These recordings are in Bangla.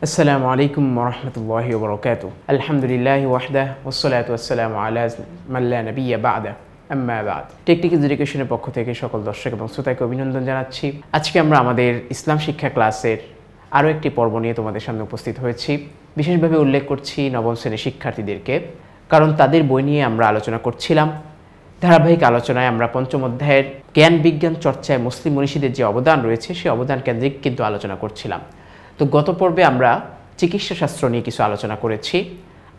আসসালামু আলাইকুম ওরহমতুল্লাহি ওবরাকাতুহু। আলহামদুলিল্লাহি ওয়াহদাহ ওয়াসসালাতু ওয়াসসালামু আলা মান লা নাবিয়্যা বা'দা, আম্মা বা'দ। টেকনিক এডুকেশনের পক্ষ থেকে সকল দর্শক এবং শ্রোতাকে অভিনন্দন জানাচ্ছি। আজকে আমরা আমাদের ইসলাম শিক্ষা ক্লাসের আরও একটি পর্ব নিয়ে তোমাদের সামনে উপস্থিত হয়েছি। বিশেষভাবে উল্লেখ করছি নবম শ্রেণীর শিক্ষার্থীদেরকে, কারণ তাদের বই নিয়ে আমরা আলোচনা করছিলাম। ধারাবাহিক আলোচনায় আমরা পঞ্চম অধ্যায়ের জ্ঞান বিজ্ঞান চর্চায় মুসলিম মনীষীদের যে অবদান রয়েছে সেই অবদান কেন্দ্রিক কিন্তু আলোচনা করছিলাম। তো গত পর্বে আমরা চিকিৎসা শাস্ত্র নিয়ে কিছু আলোচনা করেছি।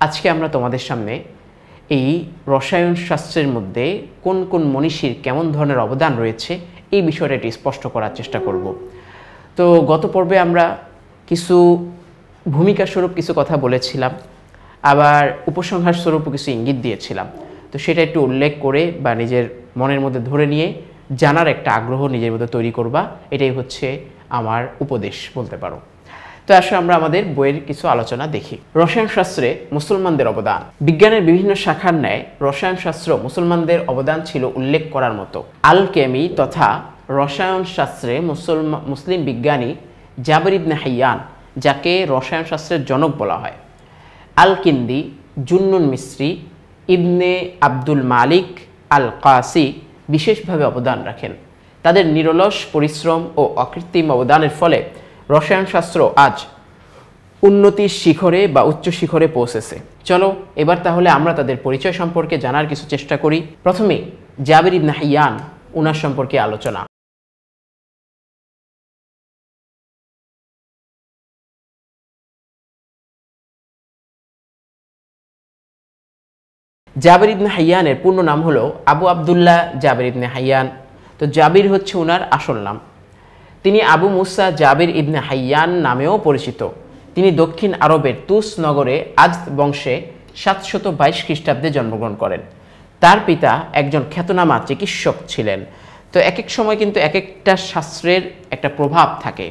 আজকে আমরা তোমাদের সামনে এই রসায়ন শাস্ত্রের মধ্যে কোন কোন মনীষীর কেমন ধরনের অবদান রয়েছে এই বিষয়টা এটি স্পষ্ট করার চেষ্টা করব। তো গত পর্বে আমরা কিছু ভূমিকা স্বরূপ কিছু কথা বলেছিলাম, আবার উপসংহার স্বরূপও কিছু ইঙ্গিত দিয়েছিলাম। তো সেটা একটু উল্লেখ করে বা নিজের মনের মধ্যে ধরে নিয়ে জানার একটা আগ্রহ নিজের মধ্যে তৈরি করবা, এটাই হচ্ছে আমার উপদেশ বলতে পারো। তো আসলে আমরা আমাদের বইয়ের কিছু আলোচনা দেখি। রসায়ন শাস্ত্রে মুসলমানদের অবদান। বিজ্ঞানের বিভিন্ন শাখার ন্যায় রসায়ন শাস্ত্র মুসলমানদের অবদান ছিল উল্লেখ করার মতো। আল-কেমি তথা রসায়ন শাস্ত্রে মুসলিম বিজ্ঞানী জাবির ইবনে হাইয়ান, যাকে রসায়ন শাস্ত্রের জনক বলা হয়, আল-কিন্দি, জুন্নুন মিসরি, ইবনে আব্দুল মালিক আল কাসি বিশেষভাবে অবদান রাখেন। তাদের নিরলস পরিশ্রম ও অকৃত্রিম অবদানের ফলে রসায়ন শাস্ত্র আজ উন্নতির শিখরে বা উচ্চ শিখরে পৌঁছেছে। চলো এবার তাহলে আমরা তাদের পরিচয় সম্পর্কে জানার কিছু চেষ্টা করি। প্রথমে জাবির ইবনে হাইয়ান, উনার সম্পর্কে আলোচনা। জাবির ইবনে হাইয়ানের পূর্ণ নাম হলো আবু আবদুল্লাহ জাবির ইবনে হাইয়ান। তো জাবির হচ্ছে ওনার আসল নাম। তিনি আবু মুসা জাবির ইবনে হাইয়ান নামেও পরিচিত। তিনি দক্ষিণ আরবের তুস নগরে আজদ বংশে 722 খ্রিস্টাব্দে জন্মগ্রহণ করেন। তার পিতা একজন খ্যাতনামা চিকিৎসক ছিলেন। তো এক এক সময় কিন্তু এক একটা শাস্ত্রের একটা প্রভাব থাকে।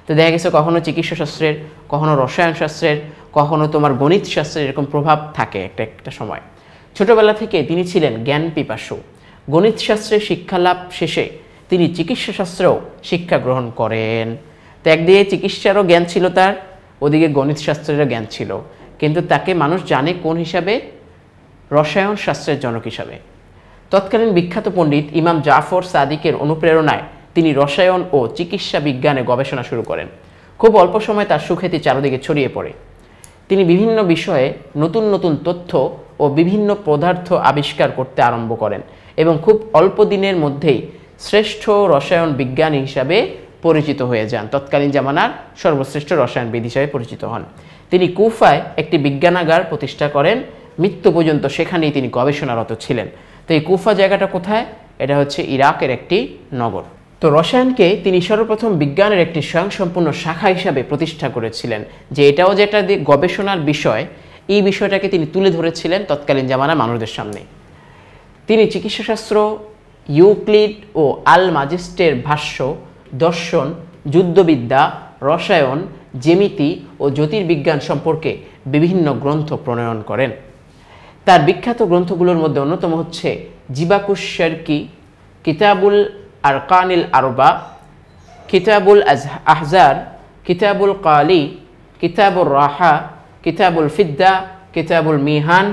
তো দেখা গেছে কখনো চিকিৎসা শাস্ত্রের, কখনো রসায়ন শাস্ত্রের, কখনো তোমার গণিত শাস্ত্রের, এরকম প্রভাব থাকে একটা সময়। ছোটবেলা থেকে তিনি ছিলেন জ্ঞান পিপাসু। গণিত শাস্ত্রে শিক্ষালাভ শেষে তিনি চিকিৎসা শাস্ত্রেও শিক্ষা গ্রহণ করেন। তো একদিকে চিকিৎসারও জ্ঞান ছিল তার, ওদিকে গণিত শাস্ত্রেরও জ্ঞান ছিল, কিন্তু তাকে মানুষ জানে কোন হিসাবে? রসায়ন শাস্ত্রের জনক হিসাবে। তৎকালীন বিখ্যাত পণ্ডিত ইমাম জাফর সাদিকের অনুপ্রেরণায় তিনি রসায়ন ও চিকিৎসা বিজ্ঞানে গবেষণা শুরু করেন। খুব অল্প সময় তার সুখ্যাতি চারদিকে ছড়িয়ে পড়ে। তিনি বিভিন্ন বিষয়ে নতুন নতুন তথ্য ও বিভিন্ন পদার্থ আবিষ্কার করতে আরম্ভ করেন এবং খুব অল্প দিনের মধ্যেই শ্রেষ্ঠ রসায়ন বিজ্ঞানী হিসাবে পরিচিত হয়ে যান। তৎকালীন জামানার সর্বশ্রেষ্ঠ রসায়নবিদ হিসাবে পরিচিত হন। তিনি কুফায় একটি বিজ্ঞানাগার প্রতিষ্ঠা করেন। মৃত্যু পর্যন্ত সেখানেই তিনি গবেষণারত ছিলেন। তো এই কুফা জায়গাটা কোথায়? এটা হচ্ছে ইরাকের একটি নগর। তো রসায়নকে তিনি সর্বপ্রথম বিজ্ঞানের একটি স্বয়ংসম্পূর্ণ শাখা হিসাবে প্রতিষ্ঠা করেছিলেন, যে এটাও যেটা গবেষণার বিষয়, এই বিষয়টাকে তিনি তুলে ধরেছিলেন তৎকালীন জামানার মানুষদের সামনে। তিনি চিকিৎসাশাস্ত্র, ইউক্লিড ও আল মাজেস্টের ভাষ্য, দর্শন, যুদ্ধবিদ্যা, রসায়ন, জ্যামিতি ও জ্যোতির্বিজ্ঞান সম্পর্কে বিভিন্ন গ্রন্থ প্রণয়ন করেন। তার বিখ্যাত গ্রন্থগুলোর মধ্যে অন্যতম হচ্ছে জিবাকুশ শারকি, কিতাবুল আরকানিল আরবা, কিতাবুল আহজার, কিতাবুল কালি, কিতাবুল রাহা, কিতাবুল ফিদ্দা, কিতাবুল মিহান,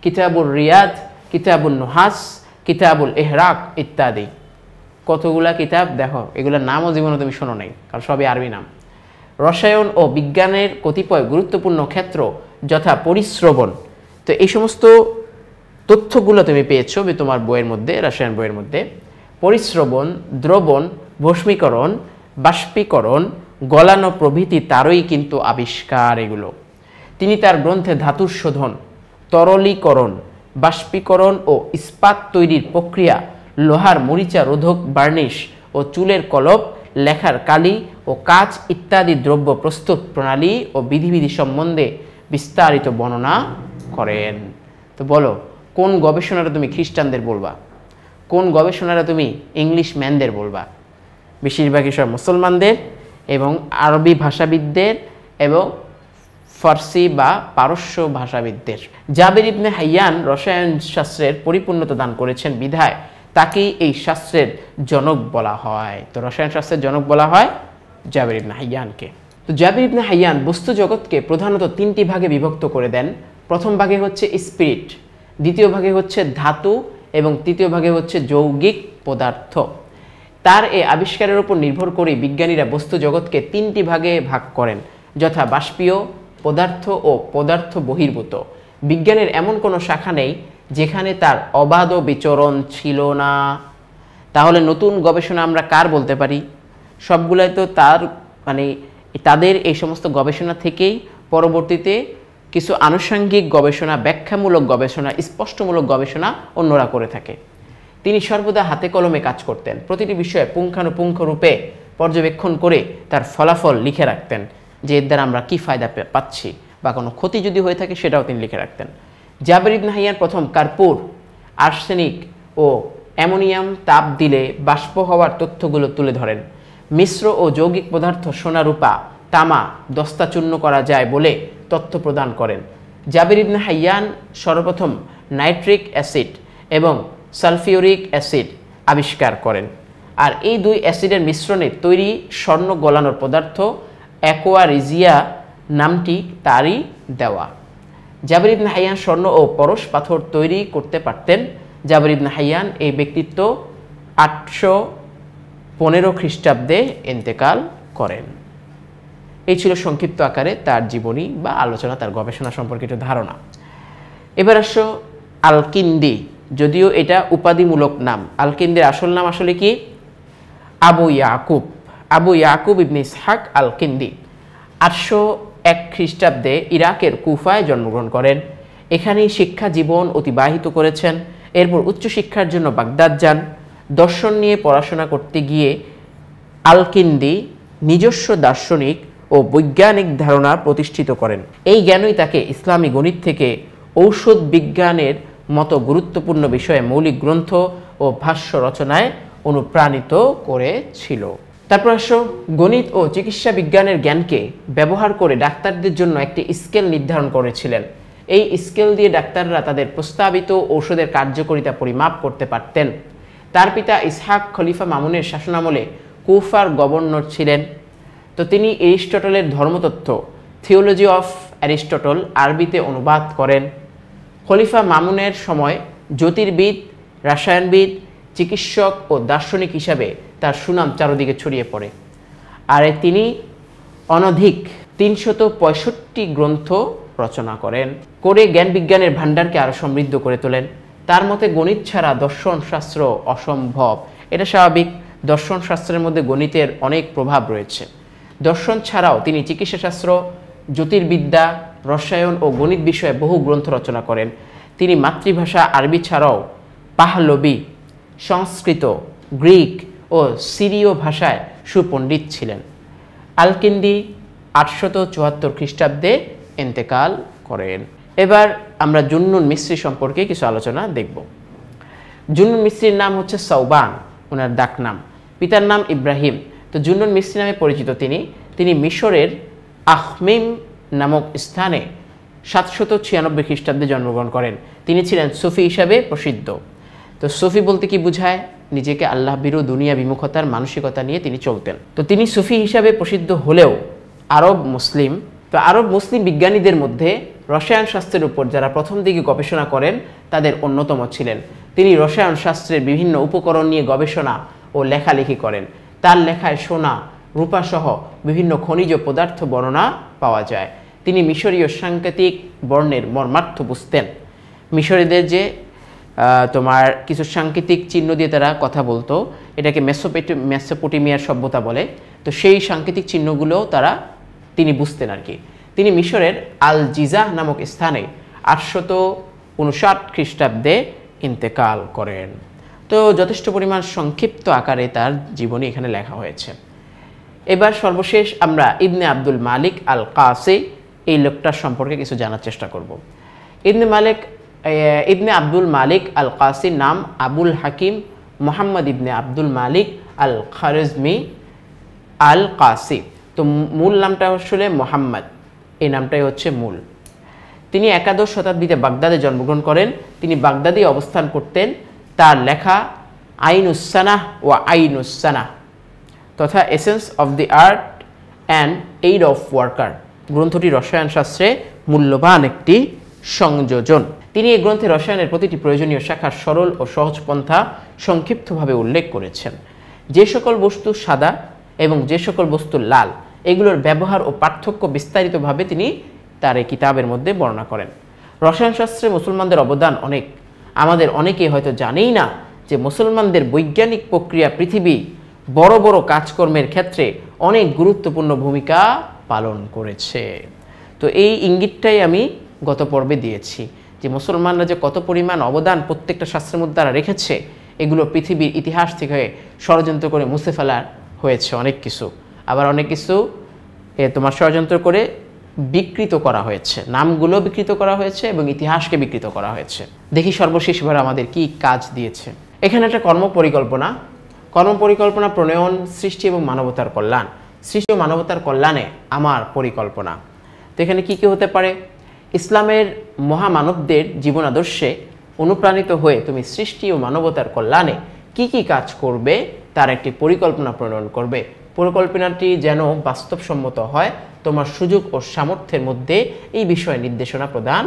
কিতাবুল রিয়াদ, কিতাবুল নুহাস, কিতাবুল ইহরাক ইত্যাদি। কতগুলা কিতাব দেখো, এগুলোর নামও জীবনে তুমি শোনো নাই, কারণ সবই আরবি নাম। রসায়ন ও বিজ্ঞানের কতিপয় গুরুত্বপূর্ণ ক্ষেত্র যথা পরিশ্রবণ, তো এই সমস্ত তথ্যগুলো তুমি পেয়েছো তোমার বইয়ের মধ্যে, রসায়ন বইয়ের মধ্যে। পরিশ্রবণ, দ্রবণ, ভস্মীকরণ, বাষ্পীকরণ, গলানো প্রভৃতি তারই কিন্তু আবিষ্কার এগুলো। তিনি তার গ্রন্থে ধাতুর শোধন, তরলীকরণ, বাষ্পীকরণ ও ইস্পাত তৈরির প্রক্রিয়া, লোহার মরিচা রোধক বার্নিশ ও চুলের কলপ, লেখার কালি ও কাঁচ ইত্যাদি দ্রব্য প্রস্তুত প্রণালী ও বিধিবিধি সম্বন্ধে বিস্তারিত বর্ণনা করেন। তো বলো, কোন গবেষণাটা তুমি খ্রিস্টানদের বলবা? কোন গবেষণাটা তুমি ইংলিশ ম্যানদের বলবা? বেশিরভাগই সব মুসলমানদের এবং আরবি ভাষাবিদদের এবং ফার্সি বা পারস্য ভাষাবিদদের। জাবির ইবনে হাইয়ান রসায়ন শাস্ত্রের পরিপূর্ণতা দান করেছেন বিধায় তাকেই এই শাস্ত্রের জনক বলা হয়। তো রসায়ন শাস্ত্রের জনক বলা হয় জাবির ইবনে হাইয়ানকে। তো জাবির ইবনে হাইয়ান বস্তু জগৎকে প্রধানত 3টি ভাগে বিভক্ত করে দেন। প্রথম ভাগে হচ্ছে স্পিরিট, দ্বিতীয় ভাগে হচ্ছে ধাতু এবং তৃতীয় ভাগে হচ্ছে যৌগিক পদার্থ। তার এই আবিষ্কারের উপর নির্ভর করে বিজ্ঞানীরা বস্তু জগৎকে 3টি ভাগে ভাগ করেন, যথা বাষ্পীয়, পদার্থ ও পদার্থ বহির্ভূত। বিজ্ঞানের এমন কোনো শাখা নেই যেখানে তার অবাধ বিচরণ ছিল না। তাহলে নতুন গবেষণা আমরা কার বলতে পারি? সবগুলাই তো তার তাদের এই সমস্ত গবেষণা থেকেই পরবর্তীতে কিছু আনুষঙ্গিক গবেষণা, ব্যাখ্যামূলক গবেষণা, স্পষ্টমূলক গবেষণা অন্যরা করে থাকে। তিনি সর্বদা হাতে কলমে কাজ করতেন, প্রতিটি বিষয়ে পুঙ্খানুপুঙ্খ রূপে পর্যবেক্ষণ করে তার ফলাফল লিখে রাখতেন, যে এর দ্বারা আমরা কী ফায়দা পাচ্ছি বা কোনো ক্ষতি যদি হয়ে থাকে সেটাও তিনি লিখে রাখতেন। জাবির ইবনে হাইয়ান প্রথম কর্পূর, আর্সেনিক ও অ্যামোনিয়াম তাপ দিলে বাষ্প হওয়ার তথ্যগুলো তুলে ধরেন। মিশ্র ও যৌগিক পদার্থ সোনা, রূপা, তামা দস্তাচূর্ণ করা যায় বলে তথ্য প্রদান করেন। জাবির ইবনে হাইয়ান সর্বপ্রথম নাইট্রিক অ্যাসিড এবং সালফিউরিক অ্যাসিড আবিষ্কার করেন, আর এই দুই অ্যাসিডের মিশ্রণে তৈরি স্বর্ণ গলানোর পদার্থ অ্যাকোয়ারিজিয়া নামটি তারই দেওয়া। জাবির ইবনে হাইয়ান স্বর্ণ ও পরশ পাথর তৈরি করতে পারতেন। জাবির ইবনে হাইয়ান এই ব্যক্তিত্ব 815 খ্রিস্টাব্দে ইন্তেকাল করেন। এই ছিল সংক্ষিপ্ত আকারে তার জীবনী বা আলোচনা, তার গবেষণা সম্পর্কে একটু ধারণা। এবার আসো আল-কিন্দি, যদিও এটা উপাধিমূলক নাম। আল-কিন্দির আসল নাম আসলে কি? আবু ইয়াকুব, আবু ইয়াকুব ইবনে ইসহাক আল-কিন্দি 801 খ্রিস্টাব্দে ইরাকের কুফায় জন্মগ্রহণ করেন। এখানেই শিক্ষা জীবন অতিবাহিত করেছেন। এরপর উচ্চশিক্ষার জন্য বাগদাদ যান। দর্শন নিয়ে পড়াশোনা করতে গিয়ে আল-কিন্দি নিজস্ব দার্শনিক ও বৈজ্ঞানিক ধারণা প্রতিষ্ঠিত করেন। এই জ্ঞানই তাকে ইসলামী গণিত থেকে ঔষধ বিজ্ঞানের মতো গুরুত্বপূর্ণ বিষয়ে মৌলিক গ্রন্থ ও ভাষ্য রচনায় অনুপ্রাণিত করেছিল। তারপর আসো গণিত ও চিকিৎসা বিজ্ঞানের জ্ঞানকে ব্যবহার করে ডাক্তারদের জন্য একটি স্কেল নির্ধারণ করেছিলেন। এই স্কেল দিয়ে ডাক্তাররা তাদের প্রস্তাবিত ঔষধের কার্যকারিতা পরিমাপ করতে পারতেন। তার পিতা ইসহাক খলিফা মামুনের শাসনামলে কুফার গভর্নর ছিলেন। তো তিনি এরিস্টটলের ধর্মতত্ত্ব থিওলজি অফ অ্যারিস্টটল আরবিতে অনুবাদ করেন। খলিফা মামুনের সময় জ্যোতির্বিদ, রসায়নবিদ, চিকিৎসক ও দার্শনিক হিসাবে তার সুনাম চারদিকে ছড়িয়ে পড়ে। আর তিনি অনধিক 365 গ্রন্থ রচনা করেন, জ্ঞান বিজ্ঞানের ভাণ্ডারকে আরও সমৃদ্ধ করে তোলেন। তার মতে গণিত ছাড়া দর্শন শাস্ত্র অসম্ভব। এটা স্বাভাবিক, দর্শন শাস্ত্রের মধ্যে গণিতের অনেক প্রভাব রয়েছে। দর্শন ছাড়াও তিনি চিকিৎসাশাস্ত্র, জ্যোতির্বিদ্যা, রসায়ন ও গণিত বিষয়ে বহু গ্রন্থ রচনা করেন। তিনি মাতৃভাষা আরবি ছাড়াও পাহলবি, সংস্কৃত, গ্রিক ও সিরীয় ভাষায় সুপণ্ডিত ছিলেন। আল-কিন্দি 874 খ্রিস্টাব্দে ইন্তেকাল করেন। এবার আমরা জুন্নুন মিসরি সম্পর্কে কিছু আলোচনা দেখব। জুন্নুন মিসরির নাম হচ্ছে সৌবান, ওনার ডাক নাম। পিতার নাম ইব্রাহিম। তো জুন্নুন মিসরি নামে পরিচিত তিনি মিশরের আখমিম নামক স্থানে 796 খ্রিস্টাব্দে জন্মগ্রহণ করেন। তিনি ছিলেন সুফি হিসাবে প্রসিদ্ধ। তো সুফি বলতে কি বোঝায়? নিজেকে আল্লাহ বিরু, দুনিয়া বিমুখতার মানসিকতা নিয়ে তিনি চলতেন। তো তিনি সুফি হিসাবে প্রসিদ্ধ হলেও আরব মুসলিম বিজ্ঞানীদের মধ্যে রসায়ন শাস্ত্রের উপর যারা প্রথম দিকে গবেষণা করেন তাদের অন্যতম ছিলেন। তিনি রসায়ন শাস্ত্রের বিভিন্ন উপকরণ নিয়ে গবেষণা ও লেখালেখি করেন। তার লেখায় সোনা, রূপাসহ বিভিন্ন খনিজ পদার্থ বর্ণনা পাওয়া যায়। তিনি মিশরীয় সাংকেতিক বর্ণের মর্মার্থ বুঝতেন। মিশরীদের যে কিছু সাংকেতিক চিহ্ন দিয়ে তারা কথা বলতো, এটাকে মেসোপটেমিয়ার সভ্যতা বলে। তো সেই সাংকেতিক চিহ্নগুলো তিনি বুঝতেন আর কি। তিনি মিশরের আল জিজাহ নামক স্থানে 859 খ্রিস্টাব্দে ইন্তেকাল করেন। তো যথেষ্ট পরিমাণ সংক্ষিপ্ত আকারে তার জীবনী এখানে লেখা হয়েছে। এবার সর্বশেষ আমরা ইবনে আব্দুল মালিক আল কাসি, এই লোকটার সম্পর্কে কিছু জানার চেষ্টা করব। ইবনে আব্দুল মালিক আল কাসির নাম আবুল হাকিম মোহাম্মদ ইবনে আব্দুল মালিক আল খারেজমি আল কাসি। তো মূল নামটা আসলে মোহাম্মদ, এই নামটাই হচ্ছে মূল। তিনি 11 শতাব্দীতে বাগদাদে জন্মগ্রহণ করেন। তিনি বাগদাদে অবস্থান করতেন। তার লেখা আইনুস সানাহ ওয়া আইনুস সানাহ তথা essence of the art and aid of worker. গ্রন্থটি রসায়ন শাস্ত্রে মূল্যবান একটি সংযোজন। তিনি এই গ্রন্থে রসায়নের প্রতিটি প্রয়োজনীয় শাখার সরল ও সহজ পন্থা সংক্ষিপ্তভাবে উল্লেখ করেছেন। যে সকল বস্তু সাদা এবং যে সকল বস্তু লাল, এগুলোর ব্যবহার ও পার্থক্য বিস্তারিতভাবে তিনি তার এই কিতাবের মধ্যে বর্ণনা করেন। রসায়ন শাস্ত্রে মুসলমানদের অবদান অনেক। আমাদের অনেকেই হয়তো জানেই না যে মুসলমানদের বৈজ্ঞানিক প্রক্রিয়া পৃথিবী বড় বড় কাজকর্মের ক্ষেত্রে অনেক গুরুত্বপূর্ণ ভূমিকা পালন করেছে। তো এই ইঙ্গিতটাই আমি গত পর্বে দিয়েছি যে মুসলমানরা যে কত পরিমাণ অবদান প্রত্যেকটা শাস্ত্রের মধ্যে তারা রেখেছে, এগুলো পৃথিবীর ইতিহাস থেকে ষড়যন্ত্র করে মুছে ফেলা হয়েছে অনেক কিছু, আবার অনেক কিছু তোমার ষড়যন্ত্র করে বিকৃত করা হয়েছে, নামগুলো বিকৃত করা হয়েছে এবং ইতিহাসকে বিকৃত করা হয়েছে। দেখি সর্বশেষ এবার আমাদের কি কাজ দিয়েছে। এখানে একটা কর্মপরিকল্পনা প্রণয়ন, সৃষ্টি এবং মানবতার কল্যাণ। সৃষ্টি ও মানবতার কল্যাণে আমার পরিকল্পনা। তো এখানে কি কি হতে পারে? ইসলামের মহামানবদের জীবন আদর্শে অনুপ্রাণিত হয়ে তুমি সৃষ্টি ও মানবতার কল্যাণে কি কি কাজ করবে তার একটি পরিকল্পনা প্রণয়ন করবে। পরিকল্পনাটি যেন বাস্তবসম্মত হয়, তোমার সুযোগ ও সামর্থ্যের মধ্যে এই বিষয়ে নির্দেশনা প্রদান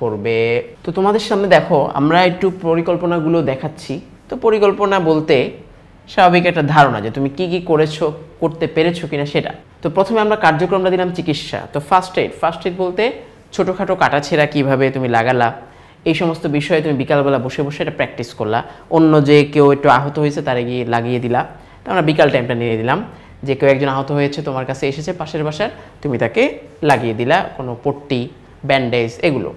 করবে। তো তোমাদের সামনে দেখো আমরা একটু পরিকল্পনাগুলো দেখাচ্ছি। তো পরিকল্পনা বলতে স্বাভাবিক একটা ধারণা যে তুমি কি কি করেছো, করতে পেরেছো কিনা সেটা। তো প্রথমে আমরা কার্যক্রমটা দিলাম চিকিৎসা। তো ফার্স্ট এইড বলতে ছোটোখাটো কাটাছেঁড়া কীভাবে তুমি লাগালা, এই সমস্ত বিষয়ে তুমি বিকালবেলা বসে বসে এটা প্র্যাকটিস করলা। অন্য যে কেউ একটু আহত হয়েছে তারা গিয়ে লাগিয়ে দিলা। তো আমরা বিকাল টাইমটা নিয়ে দিলাম যে কেউ একজন আহত হয়েছে, তোমার কাছে এসেছে পাশের বাসার, তুমি তাকে লাগিয়ে দিলা কোনো পট্টি, ব্যান্ডেজ, এগুলো।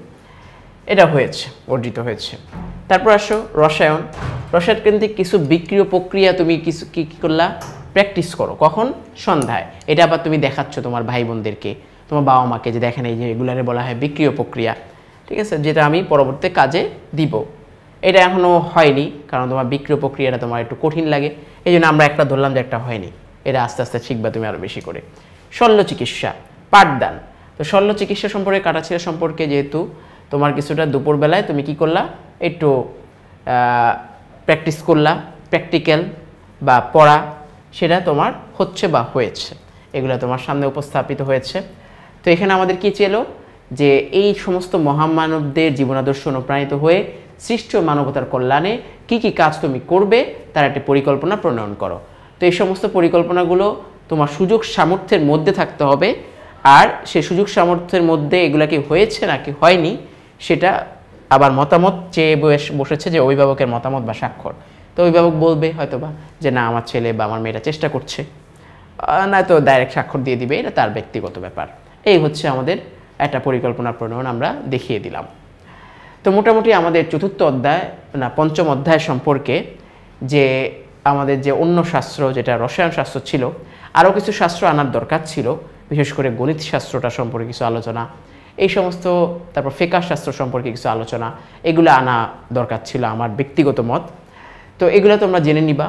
এটা হয়েছে, অর্জিত হয়েছে। তারপর আসো রসায়ন কেন্দ্রিক কিছু বিক্রিয় প্রক্রিয়া তুমি কিছু কী করলা, প্র্যাকটিস করো। কখন? সন্ধ্যায়। এটা আবার তুমি দেখাচ্ছ তোমার ভাই বোনদেরকে, তোমার বাবা মাকে, যে দেখেন এই যে এগুলারে বলা হয় বিক্রিয় প্রক্রিয়া, ঠিক আছে, যেটা আমি পরবর্তী কাজে দিব। এটা এখনও হয়নি কারণ তোমার বিক্রিয় প্রক্রিয়াটা তোমার একটু কঠিন লাগে, এই জন্য আমরা একটা ধরলাম যে একটা হয়নি। এটা আস্তে আস্তে শিখবা তুমি আরও বেশি করে। শল্য চিকিৎসা, পাঠদান। তো শল্য চিকিৎসা সম্পর্কে, কাটাছেঁড়া সম্পর্কে যেহেতু তোমার কিছুটা দুপুরবেলায় তুমি কি করলা, একটু প্র্যাকটিস করলা, প্র্যাকটিক্যাল বা পড়া, সেটা তোমার হচ্ছে বা হয়েছে, এগুলো তোমার সামনে উপস্থাপিত হয়েছে। তো এখানে আমাদের কি ছিল যে এই সমস্ত মহামানবদের জীবনাদর্শ অনুপ্রাণিত হয়ে সৃষ্টি ও মানবতার কল্যাণে কি কি কাজ তুমি করবে তার একটি পরিকল্পনা প্রণয়ন করো। তো এই সমস্ত পরিকল্পনাগুলো তোমার সুযোগ সামর্থ্যের মধ্যে থাকতে হবে, আর সেই সুযোগ সামর্থ্যের মধ্যে এগুলা কি হয়েছে নাকি হয়নি সেটা আবার মতামত চেয়ে বসেছে যে অভিভাবকের মতামত বা স্বাক্ষর। তো অভিভাবক বলবে হয়তোবা যে না আমার ছেলে বা আমার মেয়েটা চেষ্টা করছে, নয়তো ডাইরেক্ট স্বাক্ষর দিয়ে দিবে, এটা তার ব্যক্তিগত ব্যাপার। এই হচ্ছে আমাদের একটা পরিকল্পনা প্রণয়ন আমরা দেখিয়ে দিলাম। তো মোটামুটি আমাদের পঞ্চম অধ্যায় সম্পর্কে যে আমাদের যে অন্য শাস্ত্র, যেটা রসায়ন শাস্ত্র ছিল, আরও কিছু শাস্ত্র আনার দরকার ছিল, বিশেষ করে গণিত শাস্ত্রটা সম্পর্কে কিছু আলোচনা, এই সমস্ত, তারপর ফিকহ শাস্ত্র সম্পর্কে কিছু আলোচনা, এগুলো আনা দরকার ছিল আমার ব্যক্তিগত মত। তো এগুলো তোমরা জেনে নিবা।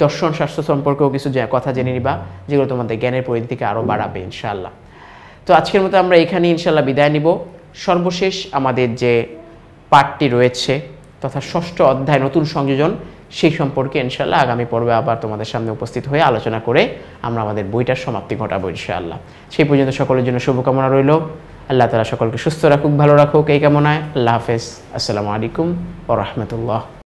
দর্শন শাস্ত্র সম্পর্কেও কিছু কথা জেনে নিবা, যেগুলো তোমাদের জ্ঞানের পরিধিকে আরও বাড়াবে ইনশাআল্লাহ। তো আজকের মতো আমরা এখানে ইনশাআল্লাহ বিদায় নিব। সর্বশেষ আমাদের যে পাঠটি রয়েছে তথা ষষ্ঠ অধ্যায় নতুন সংযোজন, সেই সম্পর্কে ইনশাআল্লাহ আগামী পর্বে আবার তোমাদের সামনে উপস্থিত হয়ে আলোচনা করে আমরা আমাদের বইটার সমাপ্তি ঘটাবো ইনশাআল্লাহ। সেই পর্যন্ত সকলের জন্য শুভকামনা রইল। আল্লাহ তাআলা সকলকে সুস্থ রাখুক, ভালো রাখুক, এই কামনায়। আল্লাহ হাফেজ। আসসালামু আলাইকুম ওয়া রাহমাতুল্লাহ।